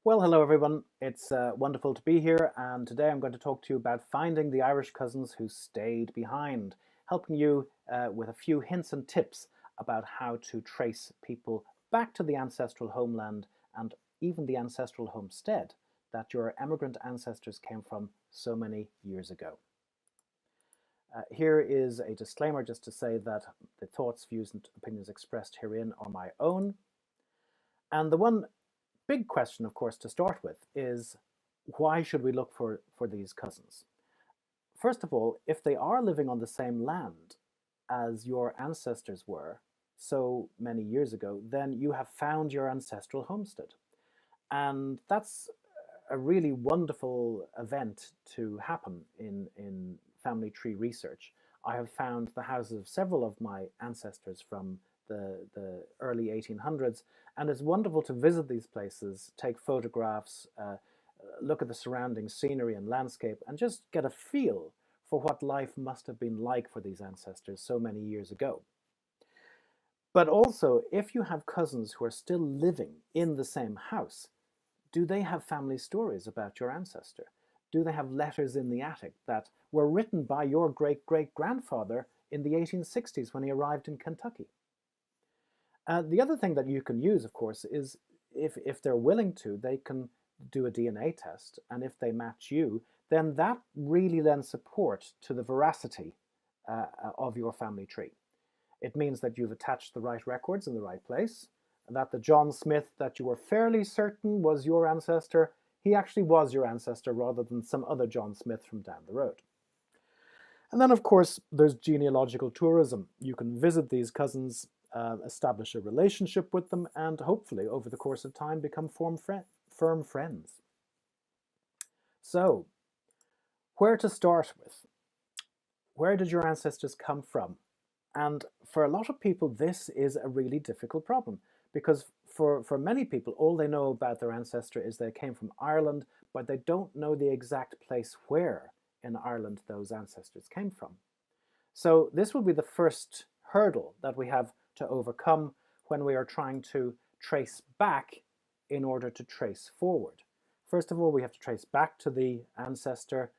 Well, hello everyone. It's wonderful to be here, and today I'm going to talk to you about finding the Irish cousins who stayed behind, helping you with a few hints and tips about how to trace people back to the ancestral homeland and even the ancestral homestead that your emigrant ancestors came from so many years ago. Here is a disclaimer just to say that the thoughts, views, and opinions expressed herein are my own. And the one big question, of course, to start with is why should we look for these cousins? First of all, if they are living on the same land as your ancestors were so many years ago, then you have found your ancestral homestead. And that's a really wonderful event to happen in family tree research. I have found the houses of several of my ancestors from the early 1800s, and it's wonderful to visit these places, take photographs, look at the surrounding scenery and landscape, and just get a feel for what life must have been like for these ancestors so many years ago. But also, if you have cousins who are still living in the same house, do they have family stories about your ancestor? Do they have letters in the attic that were written by your great-great-grandfather in the 1860s when he arrived in Kentucky? The other thing that you can use, of course, is if they're willing to, they can do a DNA test, and if they match you, then that really lends support to the veracity of your family tree. It means that you've attached the right records in the right place, and that the John Smith that you were fairly certain was your ancestor, he actually was your ancestor rather than some other John Smith from down the road. And then, of course, there's genealogical tourism. You can visit these cousins, establish a relationship with them, and hopefully, over the course of time, become firm friends. So, where to start with? Where did your ancestors come from? And for a lot of people, this is a really difficult problem, because for many people, all they know about their ancestor is they came from Ireland, but they don't know the exact place where in Ireland those ancestors came from. So this will be the first hurdle that we have to overcome when we are trying to trace back in order to trace forward. First of all, we have to trace back to the ancestor,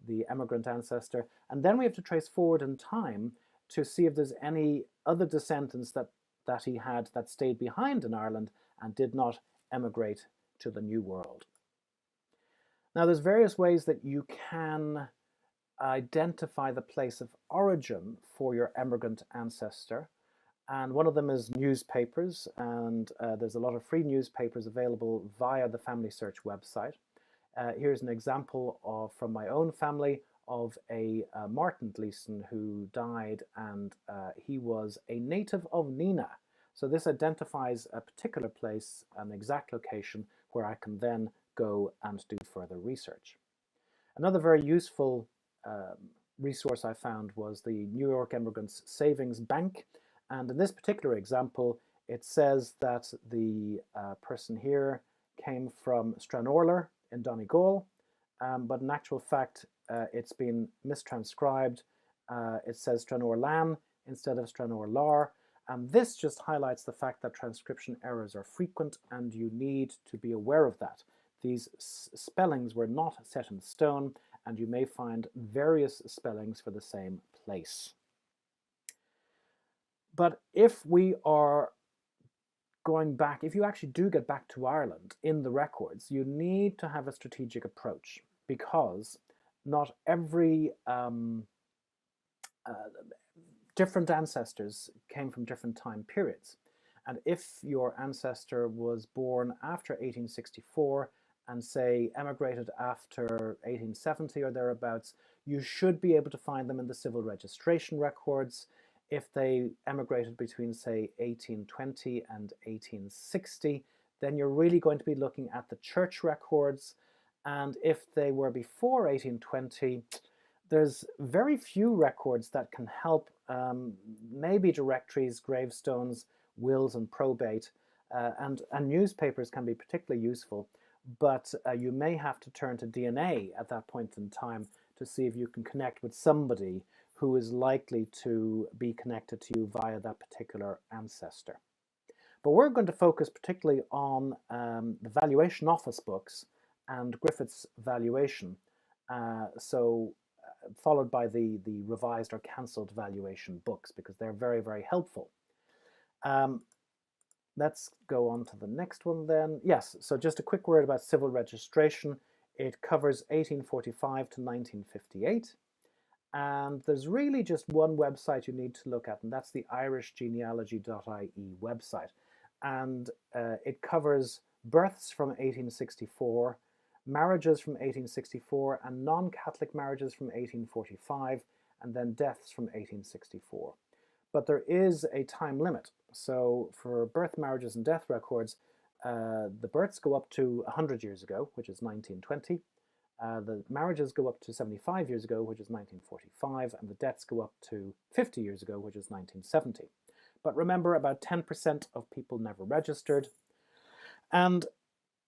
the emigrant ancestor, and then we have to trace forward in time to see if there's any other descendants that he had that stayed behind in Ireland and did not emigrate to the New World. Now, there's various ways that you can identify the place of origin for your emigrant ancestor, and one of them is newspapers, and there's a lot of free newspapers available via the Family Search website. Here's an example from my own family of a Martin Gleeson who died, and he was a native of Neenah. So this identifies a particular place, an exact location, where I can then go and do further research. Another very useful resource I found was the New York Emigrants Savings Bank, and in this particular example, it says that the person here came from Stranorlar in Donegal, but in actual fact, it's been mistranscribed. It says Stranorlan instead of Stranorlar, and this just highlights the fact that transcription errors are frequent, and you need to be aware of that. These spellings were not set in stone, and you may find various spellings for the same place. But if we are going back, if you actually do get back to Ireland in the records, you need to have a strategic approach, because not every different ancestors came from different time periods. And if your ancestor was born after 1864 and say emigrated after 1870 or thereabouts, you should be able to find them in the civil registration records. If they emigrated between, say, 1820 and 1860, then you're really going to be looking at the church records. And if they were before 1820, there's very few records that can help, maybe directories, gravestones, wills and probate, and newspapers can be particularly useful, but you may have to turn to DNA at that point in time to see if you can connect with somebody who is likely to be connected to you via that particular ancestor. But we're going to focus particularly on the valuation office books and Griffith's valuation, followed by the revised or cancelled valuation books, because they're very, very helpful. Let's go on to the next one then. Yes, so just a quick word about civil registration. It covers 1845 to 1958. And there's really just one website you need to look at, and that's the irishgenealogy.ie website. And it covers births from 1864, marriages from 1864, and non-Catholic marriages from 1845, and then deaths from 1864. But there is a time limit. So for birth, marriages, and death records, the births go up to 100 years ago, which is 1920. The marriages go up to 75 years ago, which is 1945, and the deaths go up to 50 years ago, which is 1970. But remember, about 10% of people never registered. And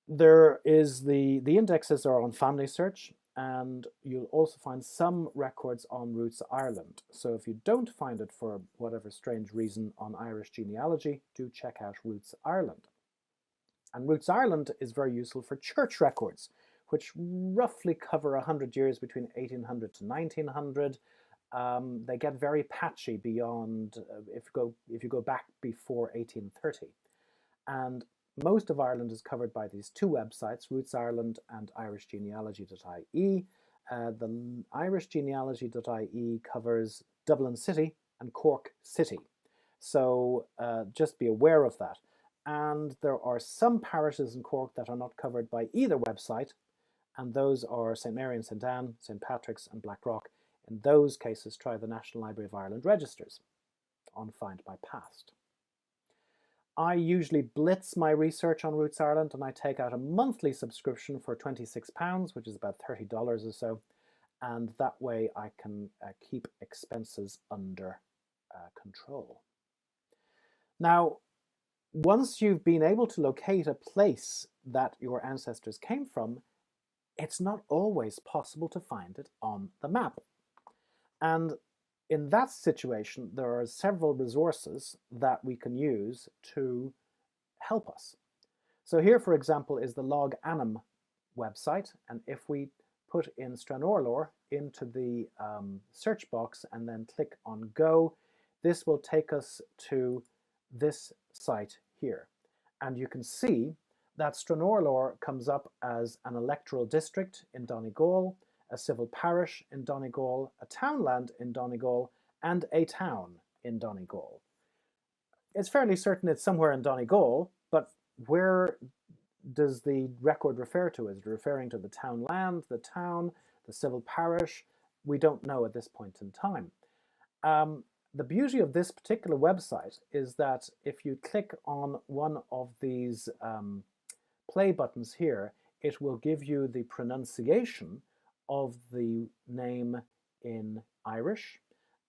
there is the indexes are on Family Search, and you'll also find some records on Roots Ireland. So if you don't find it for whatever strange reason on Irish genealogy, do check out Roots Ireland. And Roots Ireland is very useful for church records, which roughly cover 100 years between 1800 to 1900. They get very patchy beyond, if you go back before 1830. And most of Ireland is covered by these two websites, Roots Ireland and irishgenealogy.ie. The irishgenealogy.ie covers Dublin City and Cork City. So just be aware of that. And there are some parishes in Cork that are not covered by either website, and those are St Mary and St Anne, St Patrick's and Blackrock. In those cases, try the National Library of Ireland registers on Find My Past. I usually blitz my research on Roots Ireland, and I take out a monthly subscription for £26, which is about $30 or so, and that way I can keep expenses under control. Now, once you've been able to locate a place that your ancestors came from, it's not always possible to find it on the map. And in that situation, there are several resources that we can use to help us. So here, for example, is the Log Annam website, and if we put in Stranorlor into the search box and then click on Go, this will take us to this site here. And you can see that Stranorlor comes up as an electoral district in Donegal, a civil parish in Donegal, a townland in Donegal, and a town in Donegal. It's fairly certain it's somewhere in Donegal, but where does the record refer to? Is it referring to the townland, the town, the civil parish? We don't know at this point in time. The beauty of this particular website is that if you click on one of these play buttons here, it will give you the pronunciation of the name in Irish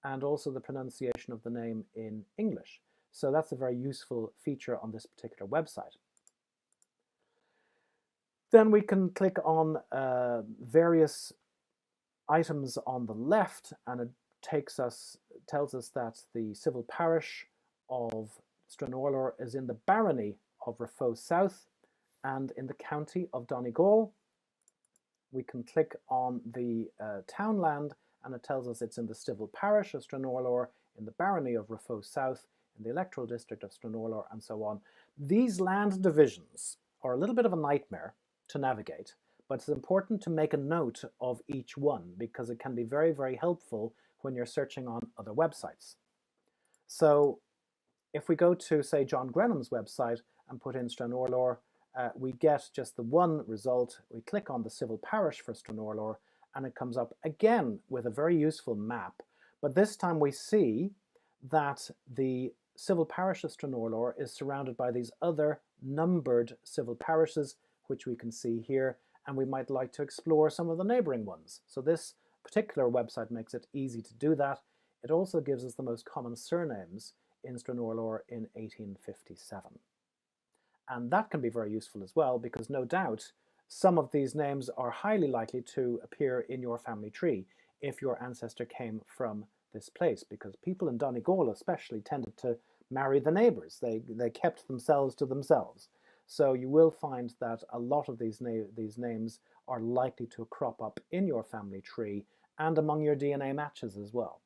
and also the pronunciation of the name in English. So that's a very useful feature on this particular website. Then we can click on various items on the left, and it tells us that the civil parish of Stranorlor is in the barony of Raphoe South and in the county of Donegal. We can click on the townland, and it tells us it's in the civil parish of Stranorlor, in the barony of Raphoe South, in the electoral district of Stranorlor, and so on. These land divisions are a little bit of a nightmare to navigate, but it's important to make a note of each one because it can be very, very helpful when you're searching on other websites. So if we go to, say, John Grenham's website and put in Stranorlor, we get just the one result. We click on the civil parish for Stranorlor, and it comes up again with a very useful map. But this time we see that the civil parish of Stranorlor is surrounded by these other numbered civil parishes, which we can see here, and we might like to explore some of the neighbouring ones. So this particular website makes it easy to do that. It also gives us the most common surnames in Stranorlor in 1857. And that can be very useful as well, because no doubt some of these names are highly likely to appear in your family tree if your ancestor came from this place, because people in Donegal especially tended to marry the neighbors. They kept themselves to themselves. So you will find that a lot of these names are likely to crop up in your family tree and among your DNA matches as well.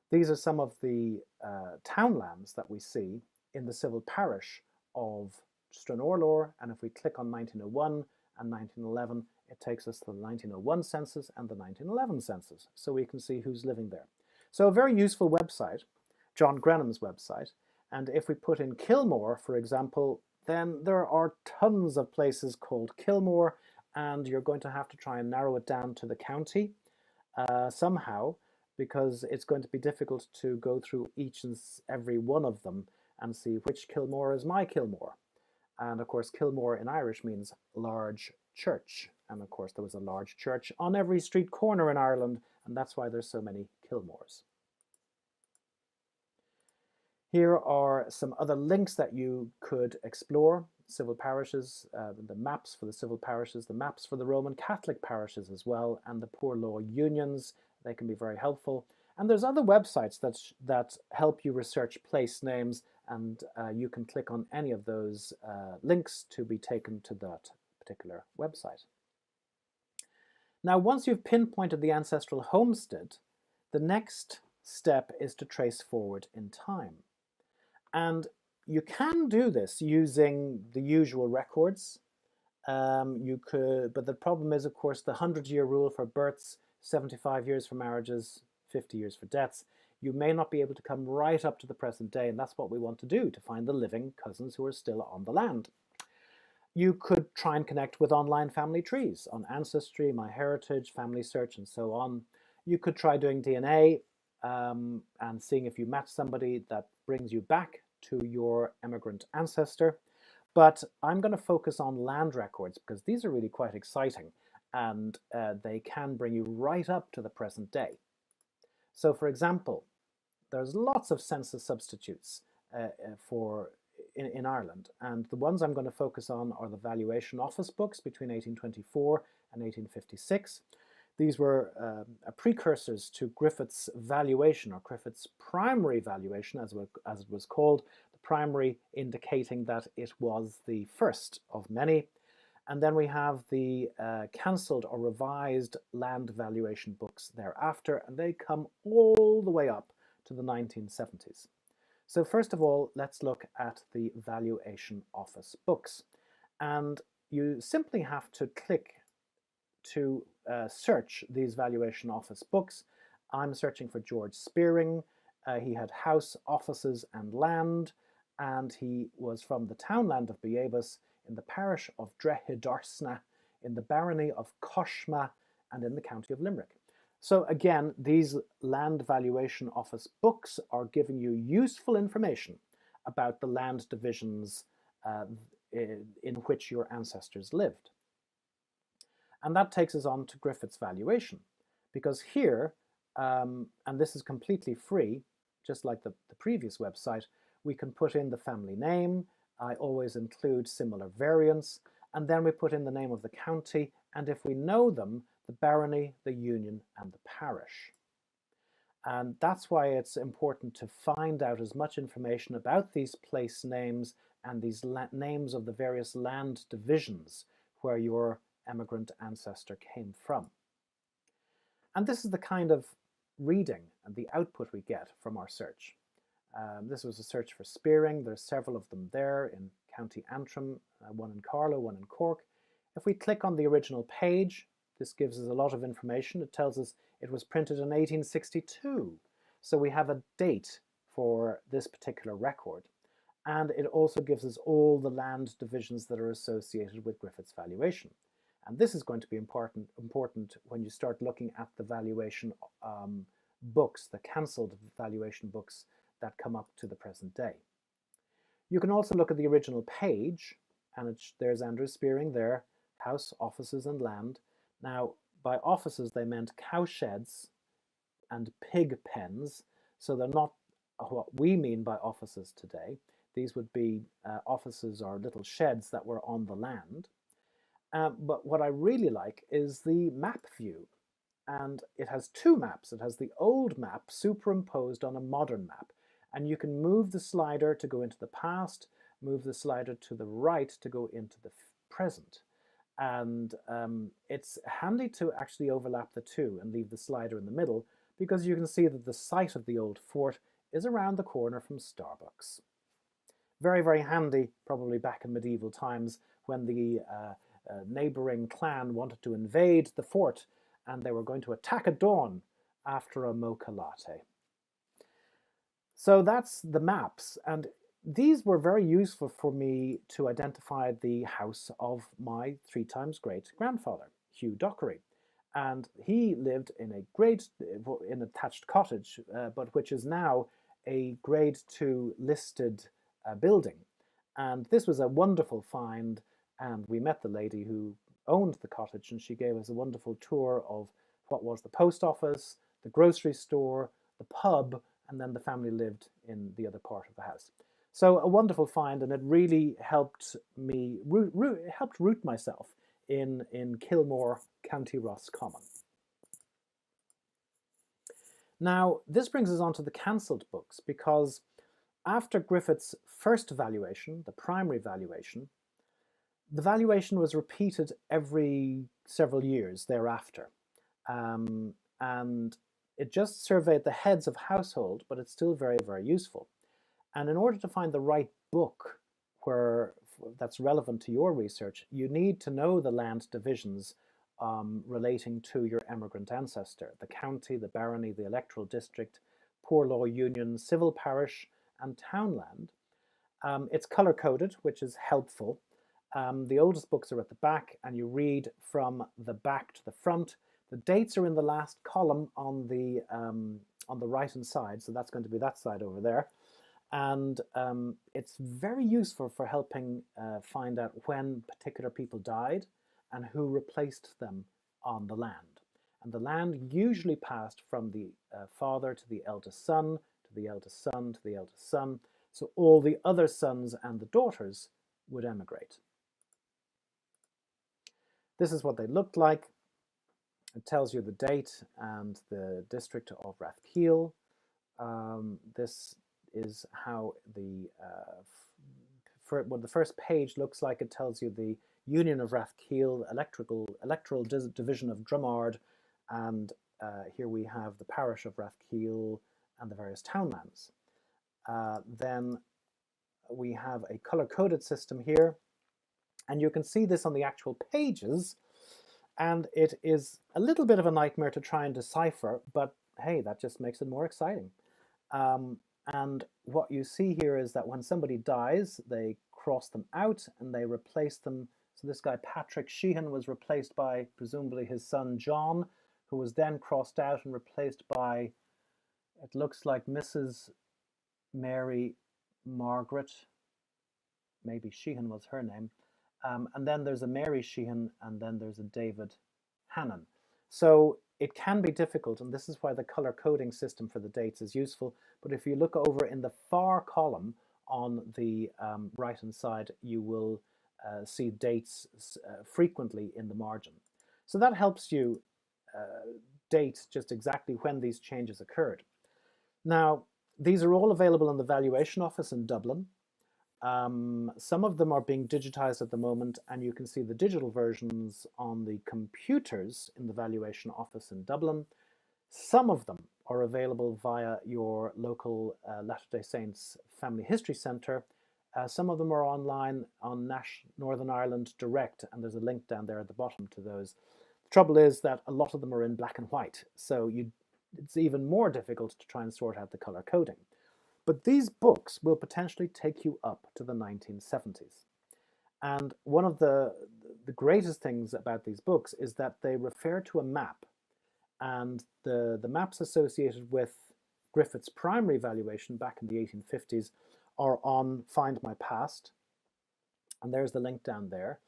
These are some of the townlands that we see in the civil parish of Stranorlor, and if we click on 1901 and 1911, it takes us to the 1901 census and the 1911 census, so we can see who's living there. So a very useful website, John Grenham's website, and if we put in Kilmore, for example, then there are tons of places called Kilmore, and you're going to have to try and narrow it down to the county somehow, because it's going to be difficult to go through each and every one of them and see which Kilmore is my Kilmore. And of course, Kilmore in Irish means large church. And of course, there was a large church on every street corner in Ireland, and that's why there's so many Kilmores. Here are some other links that you could explore. Civil parishes, the maps for the civil parishes, the maps for the Roman Catholic parishes as well, and the poor law unions. They can be very helpful. And there's other websites that help you research place names, and you can click on any of those links to be taken to that particular website. Now, once you've pinpointed the ancestral homestead, the next step is to trace forward in time. And you can do this using the usual records. You could, but the problem is, of course, the 100-year rule for births, 75 years for marriages, 50 years for deaths. You may not be able to come right up to the present day, and that's what we want to do, to find the living cousins who are still on the land. You could try and connect with online family trees on Ancestry, MyHeritage, Family Search, and so on. You could try doing DNA and seeing if you match somebody that brings you back to your emigrant ancestor. But I'm going to focus on land records because these are really quite exciting, and they can bring you right up to the present day. So for example, there's lots of census substitutes in Ireland, and the ones I'm going to focus on are the Valuation Office books between 1824 and 1856. These were precursors to Griffith's valuation, or Griffith's primary valuation, as it was called, the primary indicating that it was the first of many. And then we have the cancelled or revised land valuation books thereafter, and they come all the way up to the 1970s. So first of all, let's look at the Valuation Office books. And you simply have to click to search these Valuation Office books. I'm searching for George Spearing. He had house, offices and land, and he was from the townland of Beavis in the parish of Drehidarsna, in the barony of Coshma, and in the county of Limerick. So again, these Land Valuation Office books are giving you useful information about the land divisions in which your ancestors lived. And that takes us on to Griffith's valuation, because here, and this is completely free, just like the previous website, we can put in the family name. I always include similar variants, and then we put in the name of the county, and if we know them, the barony, the union, and the parish. And that's why it's important to find out as much information about these place names and these names of the various land divisions where your emigrant ancestor came from. And this is the kind of reading and the output we get from our search. This was a search for Spearing. There's several of them there in County Antrim, one in Carlow, one in Cork. If we click on the original page, this gives us a lot of information. It tells us it was printed in 1862. So we have a date for this particular record. And it also gives us all the land divisions that are associated with Griffith's valuation. And this is going to be important when you start looking at the valuation books, the cancelled valuation books that come up to the present day. You can also look at the original page, and there's Andrew Spearing there, house, offices and land. Now, by offices they meant cow sheds and pig pens, so they're not what we mean by offices today. These would be offices or little sheds that were on the land. But what I really like is the map view. and it has two maps. It has the old map superimposed on a modern map, and you can move the slider to go into the past, move the slider to the right to go into the present. And it's handy to actually overlap the two and leave the slider in the middle, because you can see that the site of the old fort is around the corner from Starbucks. Very, very handy, probably back in medieval times when the neighboring clan wanted to invade the fort and they were going to attack at dawn after a mocha latte. So that's the maps, and these were very useful for me to identify the house of my 3 times great grandfather, Hugh Dockery. And he lived in in a thatched cottage, but which is now a Grade 2 listed building. And this was a wonderful find, and we met the lady who owned the cottage, and she gave us a wonderful tour of what was the post office, the grocery store, the pub, and then the family lived in the other part of the house. So a wonderful find, and it really helped me root myself in Kilmore, County Roscommon. Now, this brings us on to the cancelled books, because after Griffith's first valuation, the primary valuation, the valuation was repeated every several years thereafter. And it just surveyed the heads of household, but it's still very, very useful. And in order to find the right book that's relevant to your research, you need to know the land divisions relating to your emigrant ancestor: the county, the barony, the electoral district, poor law union, civil parish, and townland. It's color-coded, which is helpful. The oldest books are at the back, and you read from the back to the front. The dates are in the last column on the right-hand side, so that's going to be that side over there. And it's very useful for helping find out when particular people died and who replaced them on the land. And the land usually passed from the father to the eldest son, to the eldest son, to the eldest son. So all the other sons and the daughters would emigrate. This is what they looked like. It tells you the date and the district of Rathkeale. This is how the what the first page looks like. It tells you the Union of Rathkeale, electoral division of Drumard, and here we have the parish of Rathkeale and the various townlands. Then we have a color-coded system here, and you can see this on the actual pages, and it is a little bit of a nightmare to try and decipher, but hey, that just makes it more exciting. And what you see here is that when somebody dies, they cross them out and they replace them. So this guy, Patrick Sheehan, was replaced by presumably his son, John, who was then crossed out and replaced by, it looks like Mrs. Mary Margaret. Maybe Sheehan was her name. And then there's a Mary Sheehan, and then there's a David Hannon. So it can be difficult, and this is why the color coding system for the dates is useful. But if you look over in the far column on the right-hand side, you will see dates frequently in the margin. So that helps you date just exactly when these changes occurred. Now, these are all available in the Valuation Office in Dublin. Some of them are being digitized at the moment, and you can see the digital versions on the computers in the Valuation Office in Dublin. Some of them are available via your local Latter-day Saints Family History Centre. Some of them are online on Northern Ireland Direct, and there's a link down there at the bottom to those. The trouble is that a lot of them are in black and white, so it's even more difficult to try and sort out the color coding. But these books will potentially take you up to the 1970s. And one of the greatest things about these books is that they refer to a map. And the maps associated with Griffith's primary valuation back in the 1850s are on Find My Past. And there's the link down there.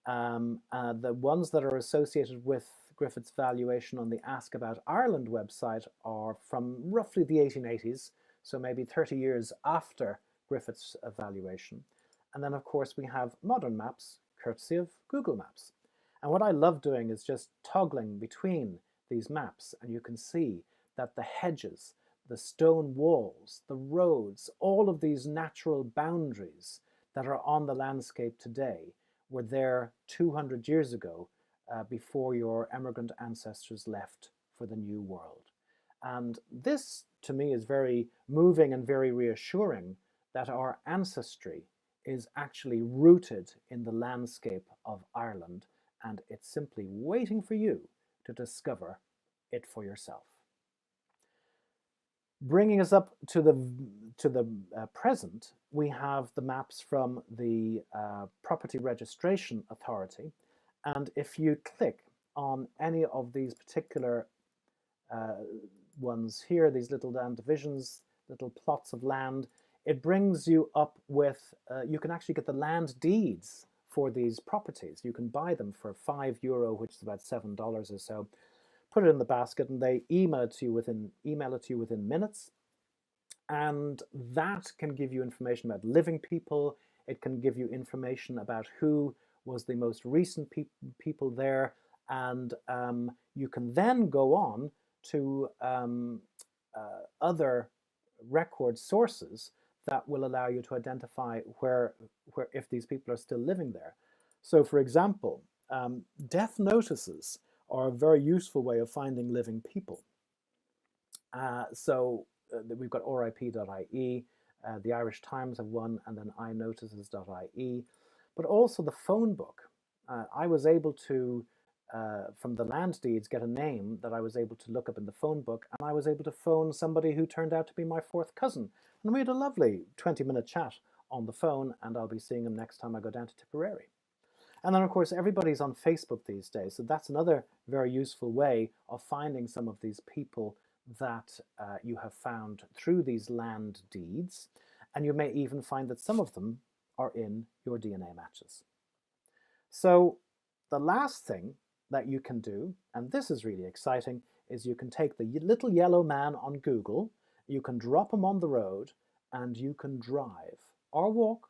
The ones that are associated with Griffith's valuation on the Ask About Ireland website are from roughly the 1880s. So maybe 30 years after Griffith's evaluation. And then, of course, we have modern maps, courtesy of Google Maps. And what I love doing is just toggling between these maps and you can see that the hedges, the stone walls, the roads, all of these natural boundaries that are on the landscape today were there 200 years ago, before your emigrant ancestors left for the New World. And this, to me, is very moving and very reassuring, that our ancestry is actually rooted in the landscape of Ireland, and it's simply waiting for you to discover it for yourself. Bringing us up to the present, we have the maps from the Property Registration Authority, and if you click on any of these particular ones here, these little land divisions, little plots of land, it brings you up with, you can actually get the land deeds for these properties. You can buy them for €5, which is about $7 or so. Put it in the basket and they email it to you within minutes. And that can give you information about living people. It can give you information about who was the most recent people there. And you can then go on to other record sources that will allow you to identify where if these people are still living there. So for example, death notices are a very useful way of finding living people. We've got RIP.ie, the Irish Times have one, and then inotices.ie, but also the phone book. I was able to, from the land deeds, get a name that I was able to look up in the phone book, and I was able to phone somebody who turned out to be my fourth cousin. And we had a lovely 20-minute chat on the phone, and I'll be seeing him next time I go down to Tipperary. And then, of course, everybody's on Facebook these days, so that's another very useful way of finding some of these people that you have found through these land deeds. And you may even find that some of them are in your DNA matches. So the last thing that you can do, and this is really exciting, is you can take the little yellow man on Google, you can drop him on the road, and you can drive or walk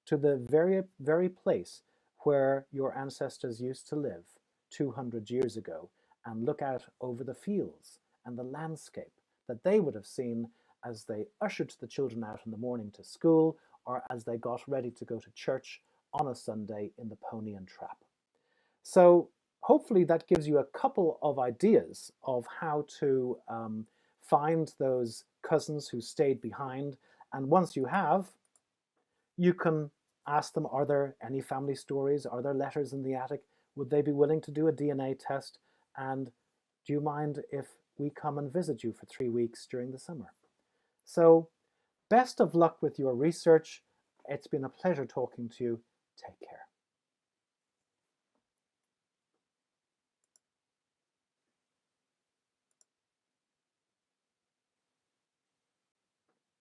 to the very, very place where your ancestors used to live 200 years ago and look out over the fields and the landscape that they would have seen as they ushered the children out in the morning to school or as they got ready to go to church on a Sunday in the Pony and Trap. So hopefully that gives you a couple of ideas of how to find those cousins who stayed behind. And once you have, you can ask them, are there any family stories? Are there letters in the attic? Would they be willing to do a DNA test? And do you mind if we come and visit you for 3 weeks during the summer? So best of luck with your research. It's been a pleasure talking to you. Take care.